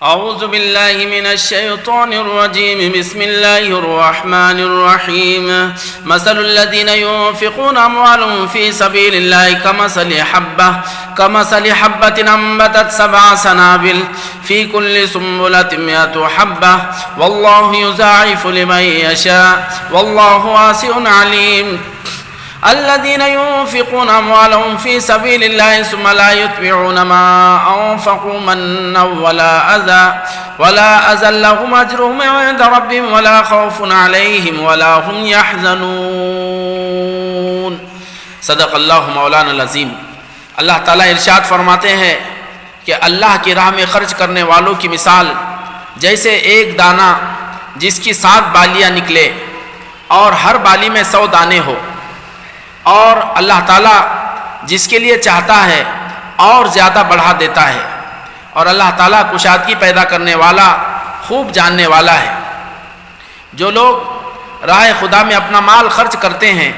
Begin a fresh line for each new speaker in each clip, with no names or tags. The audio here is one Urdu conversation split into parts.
أعوذ بالله من الشيطان الرجيم. بسم الله الرحمن الرحيم. مثل الذين ينفقون أموالهم في سبيل الله كمثل حبة أنبتت 7 سنابل في كل سنبلة 100 حبة والله يضاعف لمن يشاء والله واسع عليم. الذين ينفقون أموالهم في سبيل الله ثم لا يتبعون ما أنفقوا منا ولا أذى لهم أجرهم عند ربهم ولا خوف عليهم ولا هم يحزنون. صدق اللہ مولانا العظیم. اللہ تعالیٰ ارشاد فرماتے ہیں کہ اللہ کی راہ میں خرچ کرنے والوں کی مثال جیسے ایک دانہ جس کی 7 بالیاں نکلے اور ہر بالی میں 100 دانے ہو، اور اللہ تعالیٰ جس کے لیے چاہتا ہے اور زیادہ بڑھا دیتا ہے، اور اللہ تعالیٰ کشادگی پیدا کرنے والا خوب جاننے والا ہے. جو لوگ راہ خدا میں اپنا مال خرچ کرتے ہیں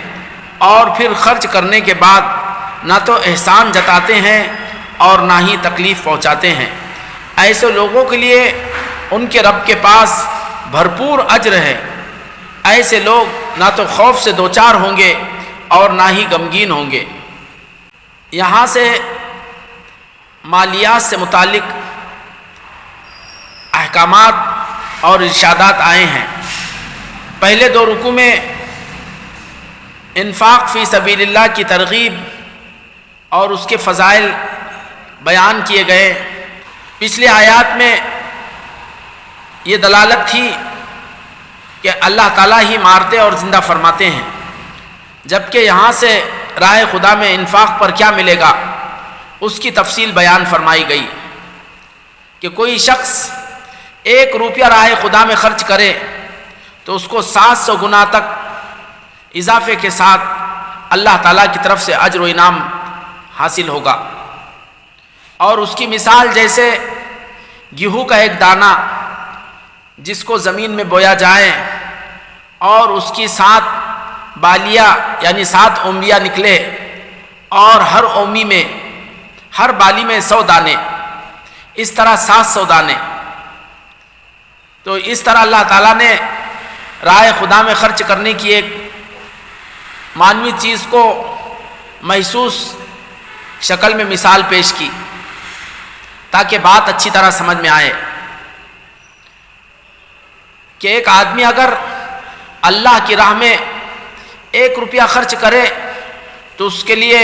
اور پھر خرچ کرنے کے بعد نہ تو احسان جتاتے ہیں اور نہ ہی تکلیف پہنچاتے ہیں، ایسے لوگوں کے لیے ان کے رب کے پاس بھرپور اجر ہے. ایسے لوگ نہ تو خوف سے دوچار ہوں گے اور نہ ہی غمگین ہوں گے. یہاں سے مالیات سے متعلق احکامات اور ارشادات آئے ہیں. پہلے 2 رکوع میں انفاق فی سبیل اللہ کی ترغیب اور اس کے فضائل بیان کیے گئے. پچھلی آیات میں یہ دلالت تھی کہ اللہ تعالیٰ ہی مارتے اور زندہ فرماتے ہیں، جبکہ یہاں سے راہ خدا میں انفاق پر کیا ملے گا اس کی تفصیل بیان فرمائی گئی کہ کوئی شخص 1 روپیہ راہ خدا میں خرچ کرے تو اس کو 700 گنا تک اضافے کے ساتھ اللہ تعالیٰ کی طرف سے اجر و انعام حاصل ہوگا. اور اس کی مثال جیسے گیہوں کا ایک دانہ جس کو زمین میں بویا جائے اور اس کی 7 بالیاں یعنی 7 اومیاں نکلے اور ہر اومی میں ہر بالی میں 100 دانے، اس طرح 700 دانے. تو اس طرح اللہ تعالیٰ نے راہ خدا میں خرچ کرنے کی ایک معنوی چیز کو محسوس شکل میں مثال پیش کی تاکہ بات اچھی طرح سمجھ میں آئے کہ ایک آدمی اگر اللہ کی راہ میں 1 روپیہ خرچ کرے تو اس کے لیے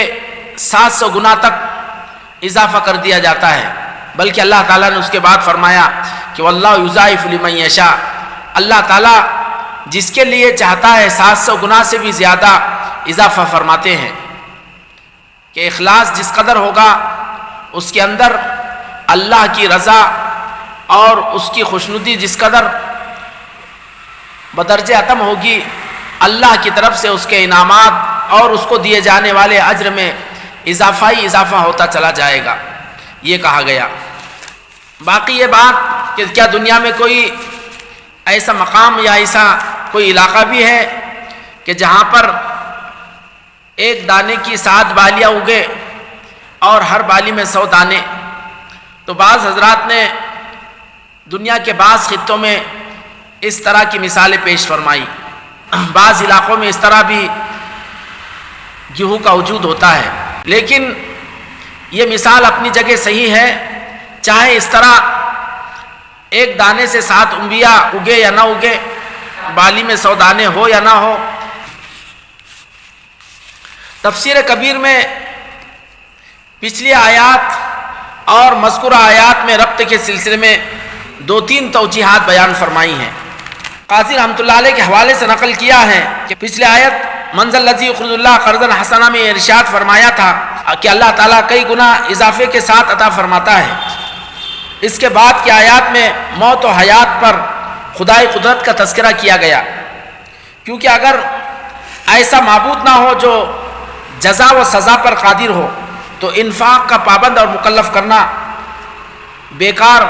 700 گنا تک اضافہ کر دیا جاتا ہے. بلکہ اللہ تعالیٰ نے اس کے بعد فرمایا کہ واللہ یضاعف لمن یشاء، اللہ تعالیٰ جس کے لیے چاہتا ہے 700 گنا سے بھی زیادہ اضافہ فرماتے ہیں. کہ اخلاص جس قدر ہوگا اس کے اندر اللہ کی رضا اور اس کی خوشنودی جس قدر بدرجہ اتم ہوگی، اللہ کی طرف سے اس کے انعامات اور اس کو دیے جانے والے اجر میں اضافہ ہی اضافہ ہوتا چلا جائے گا، یہ کہا گیا. باقی یہ بات کہ کیا دنیا میں کوئی ایسا مقام یا ایسا کوئی علاقہ بھی ہے کہ جہاں پر 1 دانے کی 7 بالیاں اگے اور ہر بالی میں 100 دانے؟ تو بعض حضرات نے دنیا کے بعض خطوں میں اس طرح کی مثالیں پیش فرمائی. بعض علاقوں میں اس طرح بھی گیہوں کا وجود ہوتا ہے، لیکن یہ مثال اپنی جگہ صحیح ہے. چاہے اس طرح 1 دانے سے 7 انبیاء اگے یا نہ اگے، بالی میں 100 دانے ہو یا نہ ہو. تفسیر کبیر میں پچھلی آیات اور مذکورہ آیات میں ربط کے سلسلے میں 2-3 توجیحات بیان فرمائی ہیں. قاضی رحمۃ اللہ علیہ کے حوالے سے نقل کیا ہے کہ پچھلی آیت منزل الذی یقرض اللہ قرضا حسنا میں ارشاد فرمایا تھا کہ اللہ تعالیٰ کئی گنا اضافے کے ساتھ عطا فرماتا ہے. اس کے بعد کی آیات میں موت و حیات پر خدائی قدرت کا تذکرہ کیا گیا، کیونکہ اگر ایسا معبود نہ ہو جو جزا و سزا پر قادر ہو تو انفاق کا پابند اور مکلف کرنا بیکار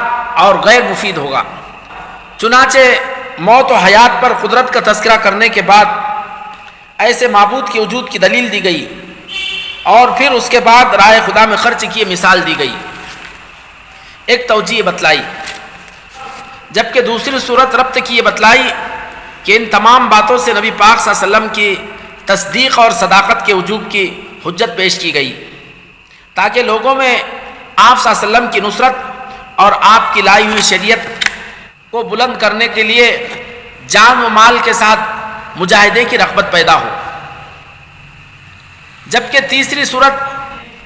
اور غیر مفید ہوگا. چنانچہ موت و حیات پر قدرت کا تذکرہ کرنے کے بعد ایسے معبود کے وجود کی دلیل دی گئی اور پھر اس کے بعد راہ خدا میں خرچ کی مثال دی گئی. ایک توجیہ بتلائی جبکہ دوسری صورت ربط کی یہ بتلائی کہ ان تمام باتوں سے نبی پاک صلی اللہ علیہ وسلم کی تصدیق اور صداقت کے وجوب کی حجت پیش کی گئی، تاکہ لوگوں میں آپ صلی اللہ علیہ وسلم کی نصرت اور آپ کی لائی ہوئی شریعت کو بلند کرنے کے لیے جان و مال کے ساتھ مجاہدے کی رغبت پیدا ہو۔ جبکہ تیسری صورت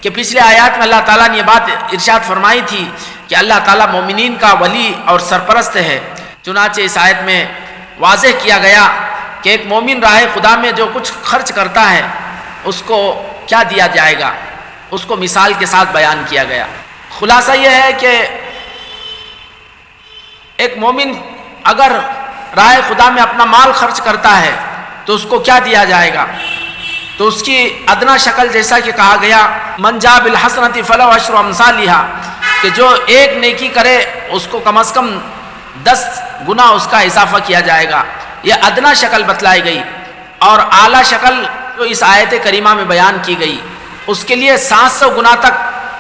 کہ پچھلے آیات میں اللہ تعالیٰ نے یہ بات ارشاد فرمائی تھی کہ اللہ تعالیٰ مومنین کا ولی اور سرپرست ہے، چنانچہ اس آیت میں واضح کیا گیا کہ ایک مومن راہ خدا میں جو کچھ خرچ کرتا ہے اس کو کیا دیا جائے گا، اس کو مثال کے ساتھ بیان کیا گیا۔ خلاصہ یہ ہے کہ ایک مومن اگر راہ خدا میں اپنا مال خرچ کرتا ہے تو اس کو کیا دیا جائے گا، تو اس کی ادنا شکل جیسا کہ کہا گیا من جاء بالحسنۃ فلہ عشر امثالھا، کہ جو ایک نیکی کرے اس کو کم از کم 10 گنا اس کا اضافہ کیا جائے گا، یہ ادنا شکل بتلائی گئی۔ اور اعلیٰ شکل جو اس آیت کریمہ میں بیان کی گئی اس کے لیے 700 گنا تک،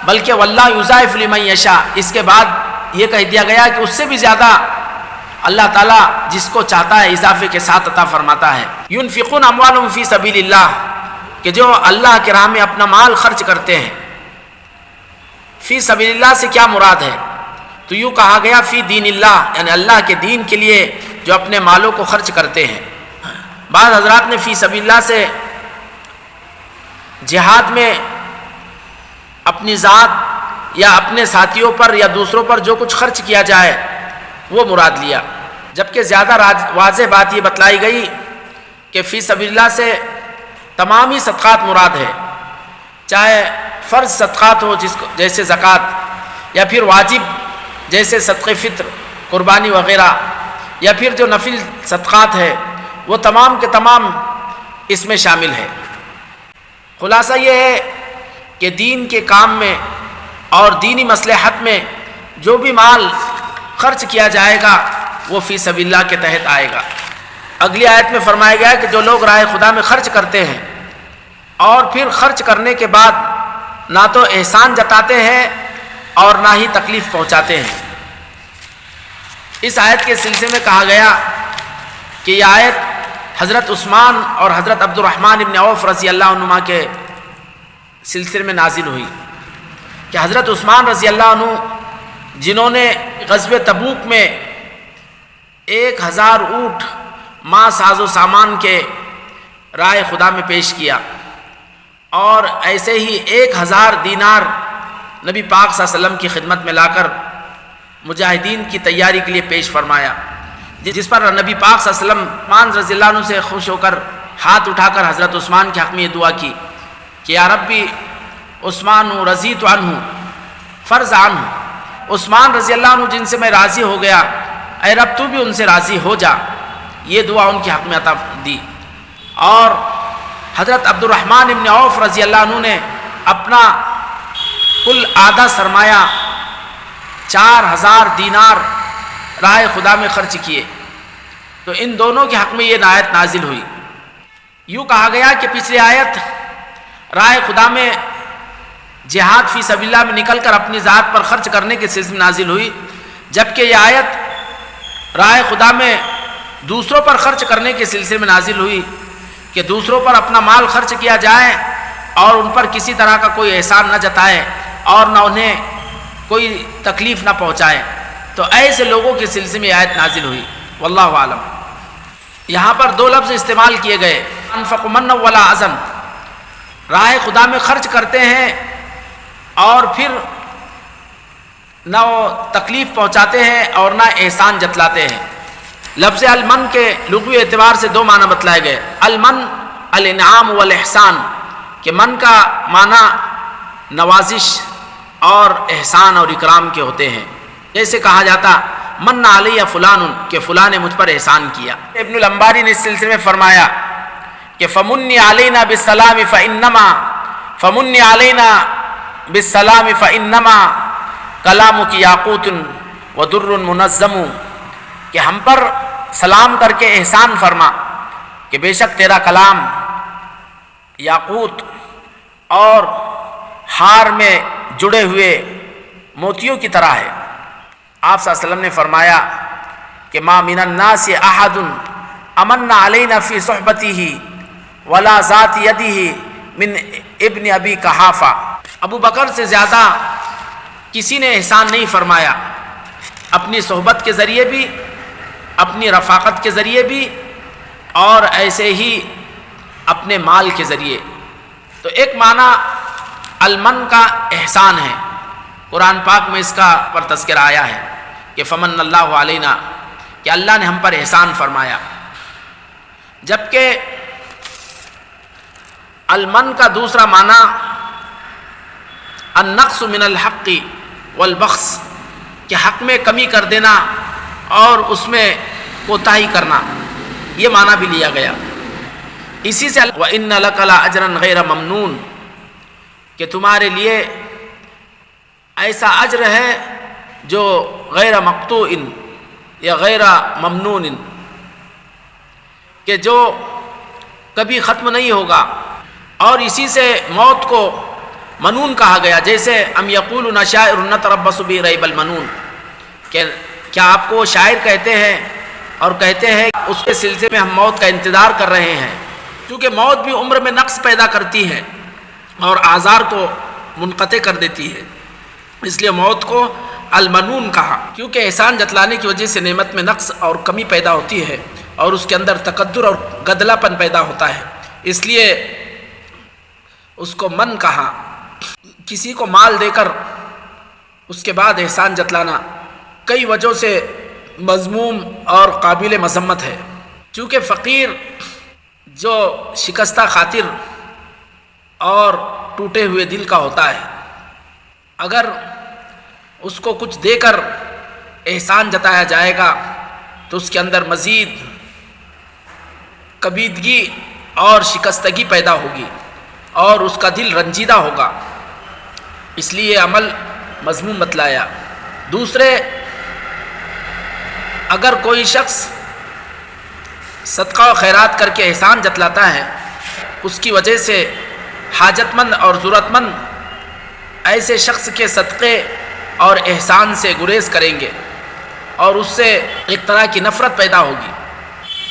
بلکہ واللہ یضاعف لمن یشاء، اس کے بعد یہ کہہ دیا گیا کہ اس سے بھی زیادہ اللہ تعالیٰ جس کو چاہتا ہے اضافے کے ساتھ عطا فرماتا ہے۔ ينفقون اموالهم فی سبیل اللہ، کہ جو اللہ کے راہ میں اپنا مال خرچ کرتے ہیں۔ فی سبیل اللہ سے کیا مراد ہے؟ تو یوں کہا گیا فی دین اللہ، یعنی اللہ کے دین کے لیے جو اپنے مالوں کو خرچ کرتے ہیں۔ بعض حضرات نے فی سبیل اللہ سے جہاد میں اپنی ذات یا اپنے ساتھیوں پر یا دوسروں پر جو کچھ خرچ کیا جائے وہ مراد لیا، جبکہ زیادہ واضح بات یہ بتلائی گئی کہ فی سبیل اللہ سے تمامی صدقات مراد ہے، چاہے فرض صدقات ہو جیسے زکوٰۃ، یا پھر واجب جیسے صدقہ فطر، قربانی وغیرہ، یا پھر جو نفل صدقات ہے وہ تمام کے تمام اس میں شامل ہے۔ خلاصہ یہ ہے کہ دین کے کام میں اور دینی مصلحت میں جو بھی مال خرچ کیا جائے گا وہ فی سبیل اللہ کے تحت آئے گا۔ اگلی آیت میں فرمایا گیا کہ جو لوگ راہ خدا میں خرچ کرتے ہیں اور پھر خرچ کرنے کے بعد نہ تو احسان جتاتے ہیں اور نہ ہی تکلیف پہنچاتے ہیں۔ اس آیت کے سلسلے میں کہا گیا کہ یہ آیت حضرت عثمان اور حضرت عبد الرحمن ابن عوف رضی اللہ عنہما کے سلسلے میں نازل ہوئی، کہ حضرت عثمان رضی اللہ عنہ جنہوں نے غزوہ تبوک میں 1000 اونٹ ماں ساز و سامان کے راہ خدا میں پیش کیا، اور ایسے ہی 1000 دینار نبی پاک صلی اللہ علیہ وسلم کی خدمت میں لا کر مجاہدین کی تیاری کے لیے پیش فرمایا، جس پر نبی پاک صلی اللہ علیہ وسلم عثمان رضی اللہ عنہ سے خوش ہو کر ہاتھ اٹھا کر حضرت عثمان کے حق میں یہ دعا کی کہ یا ربی عثمان رضیت عنہ فرض عنہ، عثمان رضی اللہ عنہ جن سے میں راضی ہو گیا، اے رب تو بھی ان سے راضی ہو جا، یہ دعا ان کے حق میں عطا دی۔ اور حضرت عبد الرحمن ابن عوف رضی اللہ عنہ نے اپنا کل آدھا سرمایہ 4000 دینار راہ خدا میں خرچ کیے، تو ان دونوں کے حق میں یہ آیت نازل ہوئی۔ یوں کہا گیا کہ پچھلی آیت راہ خدا میں جہاد فی سبیل اللہ میں نکل کر اپنی ذات پر خرچ کرنے کے سلسلے میں نازل ہوئی، جبکہ یہ آیت راہ خدا میں دوسروں پر خرچ کرنے کے سلسلے میں نازل ہوئی کہ دوسروں پر اپنا مال خرچ کیا جائے اور ان پر کسی طرح کا کوئی احسان نہ جتائے اور نہ انہیں کوئی تکلیف نہ پہنچائے، تو ایسے لوگوں کے سلسلے میں آیت نازل ہوئی۔ واللہ عالم۔ یہاں پر 2 لفظ استعمال کیے گئے، انفق من ولا اذن، راہ خدا میں خرچ کرتے ہیں اور پھر نہ وہ تکلیف پہنچاتے ہیں اور نہ احسان جتلاتے ہیں۔ لفظ المن کے لغوی اعتبار سے 2 معنی بتلائے گئے، المن الانعام والاحسان، کہ من کا معنی نوازش اور احسان اور اکرام کے ہوتے ہیں، جیسے کہا جاتا من علیہ فلان، کہ فلاں نے مجھ پر احسان کیا۔ ابن الانباری نے اس سلسلے میں فرمایا کہ فمنی علینا بالسلام فانما فمنی علینا بالسلام فانما کلامک یاقوت ودر منظم، کہ ہم پر سلام کر کے احسان فرما کہ بے شک تیرا کلام یاقوت اور ہار میں جڑے ہوئے موتیوں کی طرح ہے۔ آپ صلی اللہ علیہ وسلم نے فرمایا کہ ما من الناس احد امن علینا فی صحبتہ ولا ذات یدہ من ابن ابی قحافہ، ابو بکر سے زیادہ کسی نے احسان نہیں فرمایا، اپنی صحبت کے ذریعے بھی، اپنی رفاقت کے ذریعے بھی، اور ایسے ہی اپنے مال کے ذریعے۔ تو ایک معنی المن کا احسان ہے، قرآن پاک میں اس کا پر تذکرہ آیا ہے کہ فمن اللہ علینا، کہ اللہ نے ہم پر احسان فرمایا۔ جبکہ المن کا دوسرا معنی النقص من الحق والبخس، کہ حق میں کمی کر دینا اور اس میں کوتاہی کرنا، یہ معنی بھی لیا گیا۔ اسی سے وَإِنَّ لَكَ لَأَجْرًا غَيْرَ مَمْنُونَ، کہ تمہارے لیے ایسا اجر ہے جو غیر مقطوع یا غیر ممنون، کہ جو کبھی ختم نہیں ہوگا۔ اور اسی سے موت کو منون کہا گیا، جیسے ام یقولون شاعر نتربص به ریب المنون، کہ کیا آپ کو شاعر کہتے ہیں اور کہتے ہیں اس کے سلسلے میں ہم موت کا انتظار کر رہے ہیں، کیونکہ موت بھی عمر میں نقص پیدا کرتی ہے اور اعذار کو منقطع کر دیتی ہے، اس لیے موت کو المنون کہا، کیونکہ احسان جتلانے کی وجہ سے نعمت میں نقص اور کمی پیدا ہوتی ہے اور اس کے اندر تکدر اور گدلا پن پیدا ہوتا ہے، اس لیے اس کو من کہا۔ کسی کو مال دے کر اس کے بعد احسان جتلانا کئی وجہوں سے مذموم اور قابل مذمت ہے، چونکہ فقیر جو شکستہ خاطر اور ٹوٹے ہوئے دل کا ہوتا ہے، اگر اس کو کچھ دے کر احسان جتایا جائے گا تو اس کے اندر مزید کبیدگی اور شکستگی پیدا ہوگی اور اس کا دل رنجیدہ ہوگا، اس لیے عمل مذموم بتلایا۔ دوسرے، اگر کوئی شخص صدقہ و خیرات کر کے احسان جتلاتا ہے، اس کی وجہ سے حاجت مند اور ضرورت مند ایسے شخص کے صدقے اور احسان سے گریز کریں گے اور اس سے ایک طرح کی نفرت پیدا ہوگی۔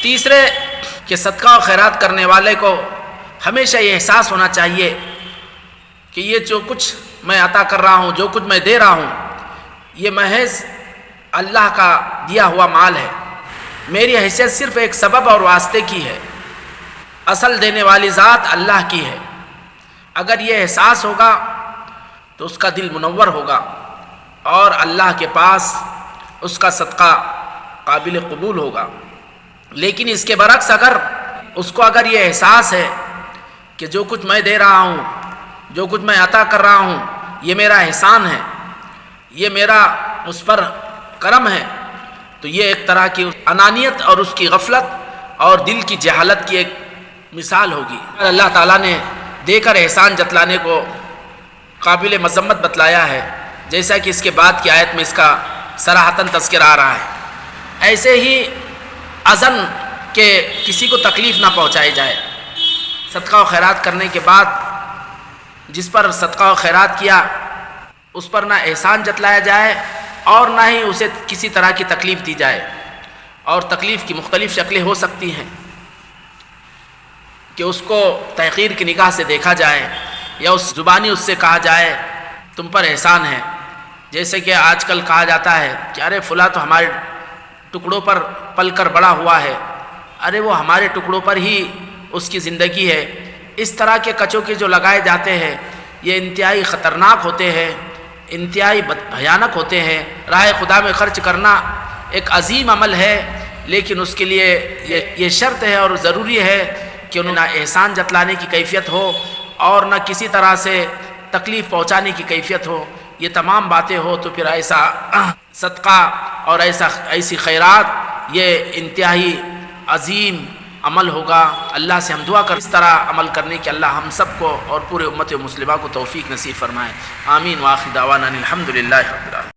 تیسرے، کہ صدقہ و خیرات کرنے والے کو ہمیشہ یہ احساس ہونا چاہیے کہ یہ جو کچھ میں عطا کر رہا ہوں، جو کچھ میں دے رہا ہوں، یہ محض اللہ کا دیا ہوا مال ہے، میری حیثیت صرف ایک سبب اور واسطے کی ہے، اصل دینے والی ذات اللہ کی ہے۔ اگر یہ احساس ہوگا تو اس کا دل منور ہوگا اور اللہ کے پاس اس کا صدقہ قابل قبول ہوگا۔ لیکن اس کے برعکس اگر یہ احساس ہے کہ جو کچھ میں دے رہا ہوں، جو کچھ میں عطا کر رہا ہوں، یہ میرا احسان ہے، یہ میرا اس پر کرم ہے، تو یہ ایک طرح کی انانیت اور اس کی غفلت اور دل کی جہالت کی ایک مثال ہوگی۔ اللہ تعالیٰ نے دے کر احسان جتلانے کو قابل مذمت بتلایا ہے، جیسا کہ اس کے بعد کی آیت میں اس کا صراحتاً تذکرہ آ رہا ہے۔ ایسے ہی اذن کہ کسی کو تکلیف نہ پہنچائی جائے، صدقہ و خیرات کرنے کے بعد جس پر صدقہ و خیرات کیا اس پر نہ احسان جتلایا جائے اور نہ ہی اسے کسی طرح کی تکلیف دی جائے، اور تکلیف کی مختلف شکلیں ہو سکتی ہیں، کہ اس کو تحقیر کی نگاہ سے دیکھا جائے یا اس زبانی اس سے کہا جائے تم پر احسان ہے، جیسے کہ آج کل کہا جاتا ہے کہ ارے فلاں تو ہمارے ٹکڑوں پر پل کر بڑا ہوا ہے، ارے وہ ہمارے ٹکڑوں پر ہی اس کی زندگی ہے۔ اس طرح کے کچوکے جو لگائے جاتے ہیں یہ انتہائی خطرناک ہوتے ہیں، انتہائی بھیانک ہوتے ہیں۔ راہ خدا میں خرچ کرنا ایک عظیم عمل ہے، لیکن اس کے لیے یہ شرط ہے اور ضروری ہے کہ انہیں نہ احسان جتلانے کی کیفیت ہو اور نہ کسی طرح سے تکلیف پہنچانے کی کیفیت ہو۔ یہ تمام باتیں ہو تو پھر ایسا صدقہ اور ایسی خیرات یہ انتہائی عظیم عمل ہوگا۔ اللہ سے ہم دعا کر اس طرح عمل کرنے کے اللہ ہم سب کو اور پورے امت مسلمہ کو توفیق نصیب فرمائے۔ آمین۔ وآخر دعوانا الحمدللہ رب العالمین۔